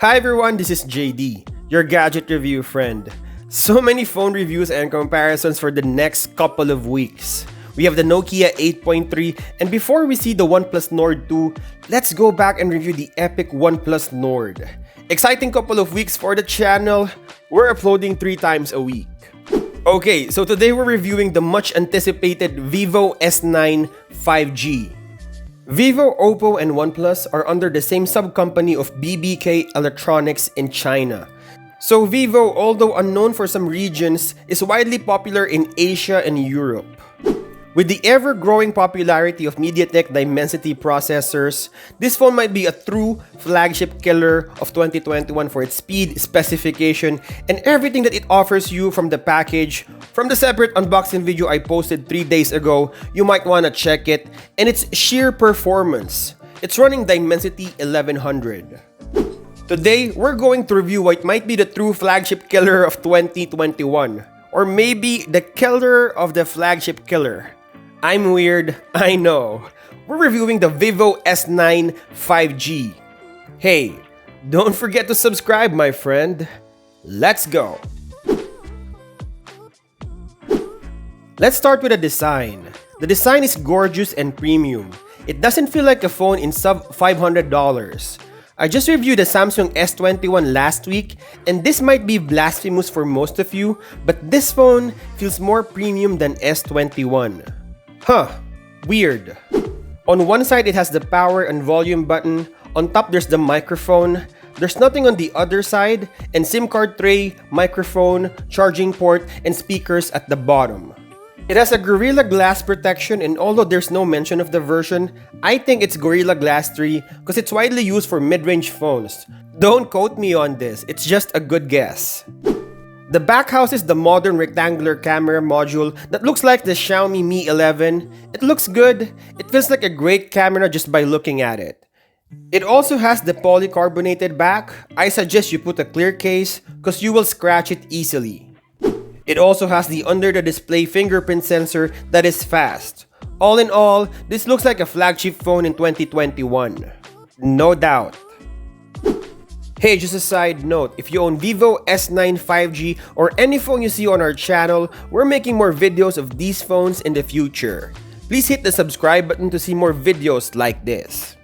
Hi everyone, this is JD, your gadget review friend. So many phone reviews and comparisons for the next couple of weeks. We have the Nokia 8.3, and before we see the OnePlus Nord 2, let's go back and review the Epic OnePlus Nord. Exciting couple of weeks for the channel. We're uploading 3 times a week. Okay, so today we're reviewing the much anticipated Vivo S9 5G. Vivo, Oppo, and OnePlus are under the same sub-company of BBK Electronics in China. So Vivo, although unknown for some regions, is widely popular in Asia and Europe. With the ever-growing popularity of Mediatek Dimensity processors, this phone might be a true flagship killer of 2021 for its speed, specification, and everything that it offers you from the package. From the separate unboxing video I posted 3 days ago, you might want to check it, and its sheer performance. It's running Dimensity 1100. Today, we're going to review what might be the true flagship killer of 2021. Or maybe the killer of the flagship killer. I'm weird, I know. We're reviewing the Vivo S9 5G. Hey, don't forget to subscribe, my friend. Let's go. Let's start with the design. The design is gorgeous and premium. It doesn't feel like a phone in sub $500. I just reviewed the Samsung S21 last week, and this might be blasphemous for most of you, but this phone feels more premium than S21. Huh, weird. On one side it has the power and volume button, on top there's the microphone, there's nothing on the other side, and SIM card tray, microphone, charging port, and speakers at the bottom. It has a Gorilla Glass protection, and although there's no mention of the version, I think it's Gorilla Glass 3 because it's widely used for mid-range phones. Don't quote me on this, it's just a good guess. The back houses the modern rectangular camera module that looks like the Xiaomi Mi 11. It looks good, it feels like a great camera just by looking at it. It also has the polycarbonated back. I suggest you put a clear case because you will scratch it easily. It also has the under-the-display fingerprint sensor that is fast. All in all, this looks like a flagship phone in 2021. No doubt. Hey, just a side note, if you own Vivo S9 5G or any phone you see on our channel, we're making more videos of these phones in the future. Please hit the subscribe button to see more videos like this.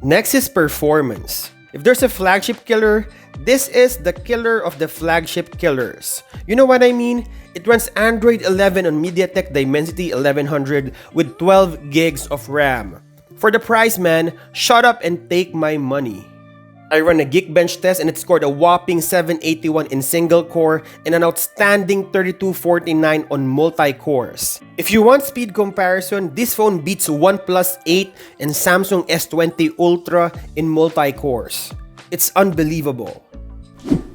Next is performance. If there's a flagship killer, this is the killer of the flagship killers. You know what I mean? It runs Android 11 on Mediatek Dimensity 1100 with 12 gigs of RAM. For the price, man, shut up and take my money. I ran a Geekbench test and it scored a whopping 781 in single core and an outstanding 3249 on multi-cores. If you want speed comparison, this phone beats OnePlus 8 and Samsung S20 Ultra in multi-cores. It's unbelievable.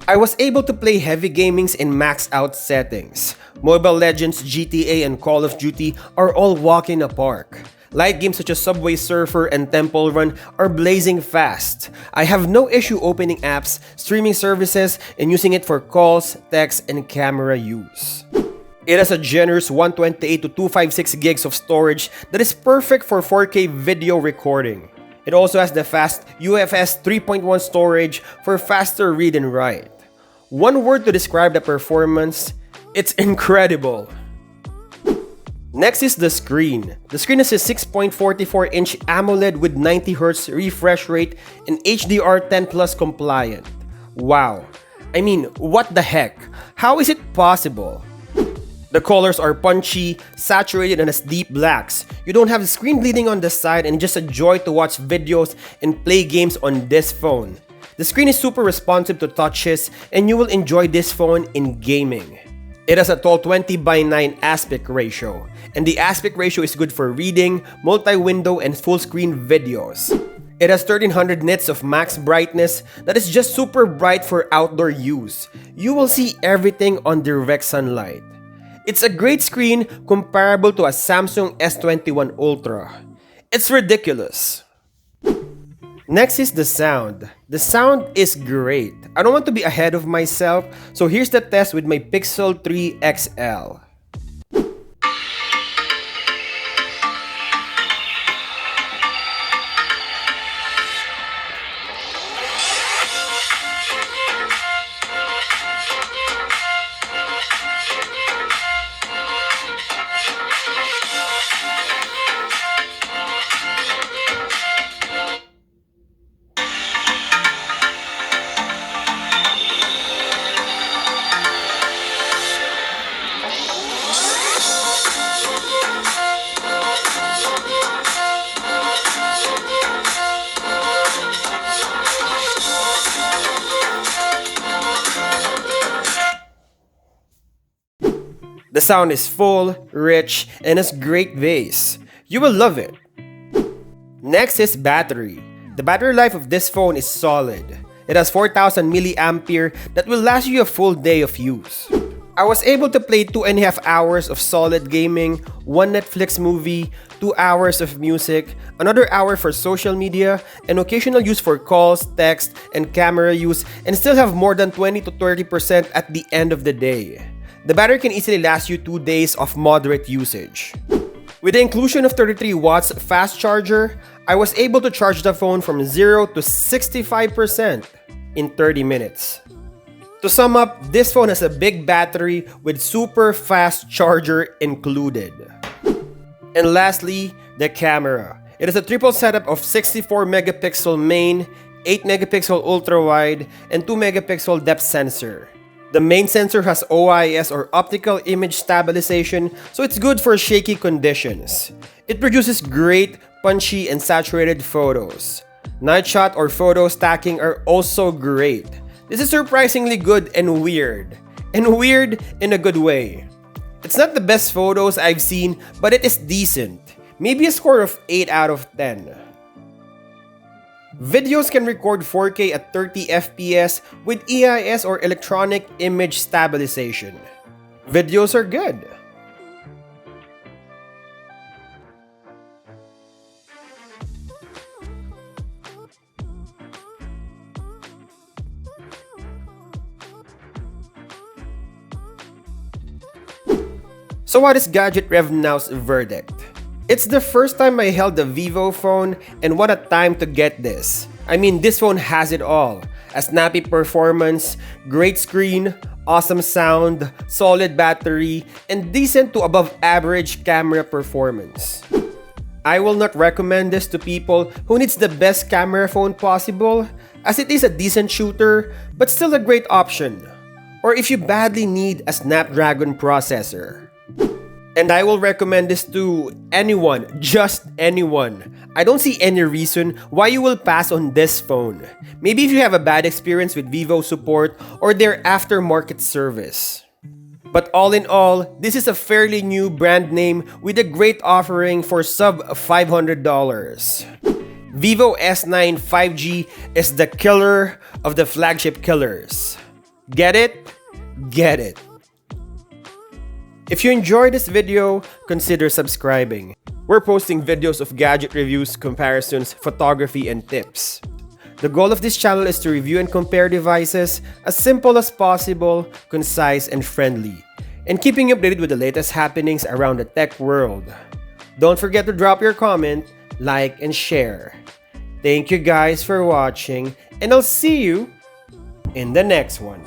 I was able to play heavy gamings in maxed out settings. Mobile Legends, GTA, and Call of Duty are all walk in the park. Light games such as Subway Surfer and Temple Run are blazing fast. I have no issue opening apps, streaming services, and using it for calls, text, and camera use. It has a generous 128 to 256 gigs of storage that is perfect for 4K video recording. It also has the fast UFS 3.1 storage for faster read and write. One word to describe the performance, it's incredible. Next is the screen. The screen is a 6.44-inch AMOLED with 90Hz refresh rate and HDR10 Plus compliant. Wow. I mean, what the heck? How is it possible? The colors are punchy, saturated, and has deep blacks. You don't have the screen bleeding on the side, and just a joy to watch videos and play games on this phone. The screen is super responsive to touches, and you will enjoy this phone in gaming. It has a tall 20:9 aspect ratio, and the aspect ratio is good for reading, multi-window, and full-screen videos. It has 1300 nits of max brightness that is just super bright for outdoor use. You will see everything on direct sunlight. It's a great screen comparable to a Samsung S21 Ultra. It's ridiculous. Next is the sound. The sound is great. I don't want to be ahead of myself, so here's the test with my Pixel 3 XL. The sound is full, rich, and has great bass. You will love it. Next is battery. The battery life of this phone is solid. It has 4000 mAh that will last you a full day of use. I was able to play 2.5 hours of solid gaming, 1 Netflix movie, 2 hours of music, another hour for social media, and occasional use for calls, text, and camera use, and still have more than 20 to 30% at the end of the day. The battery can easily last you 2 days of moderate usage. With the inclusion of 33 watts fast charger, I was able to charge the phone from 0 to 65% in 30 minutes. To sum up, this phone has a big battery with super fast charger included. And lastly, the camera. It is a triple setup of 64 megapixel main, 8 megapixel ultra wide, and 2 megapixel depth sensor. The main sensor has OIS or optical image stabilization, so it's good for shaky conditions. It produces great, punchy, and saturated photos. Night shot or photo stacking are also great. This is surprisingly good and weird. And weird in a good way. It's not the best photos I've seen, but it is decent. Maybe a score of 8 out of 10. Videos can record 4K at 30 FPS with EIS or electronic image stabilization. Videos are good. So what is Gadget Rev Now's verdict? It's the first time I held a Vivo phone, and what a time to get this. I mean, this phone has it all. A snappy performance, great screen, awesome sound, solid battery, and decent to above average camera performance. I will not recommend this to people who needs the best camera phone possible, as it is a decent shooter, but still a great option. Or if you badly need a Snapdragon processor. And I will recommend this to anyone, just anyone. I don't see any reason why you will pass on this phone. Maybe if you have a bad experience with Vivo support or their aftermarket service. But all in all, this is a fairly new brand name with a great offering for sub $500. Vivo S9 5G is the killer of the flagship killers. Get it? Get it. If you enjoyed this video, consider subscribing. We're posting videos of gadget reviews, comparisons, photography, and tips. The goal of this channel is to review and compare devices as simple as possible, concise, and friendly, and keeping you updated with the latest happenings around the tech world. Don't forget to drop your comment, like, and share. Thank you guys for watching, and I'll see you in the next one.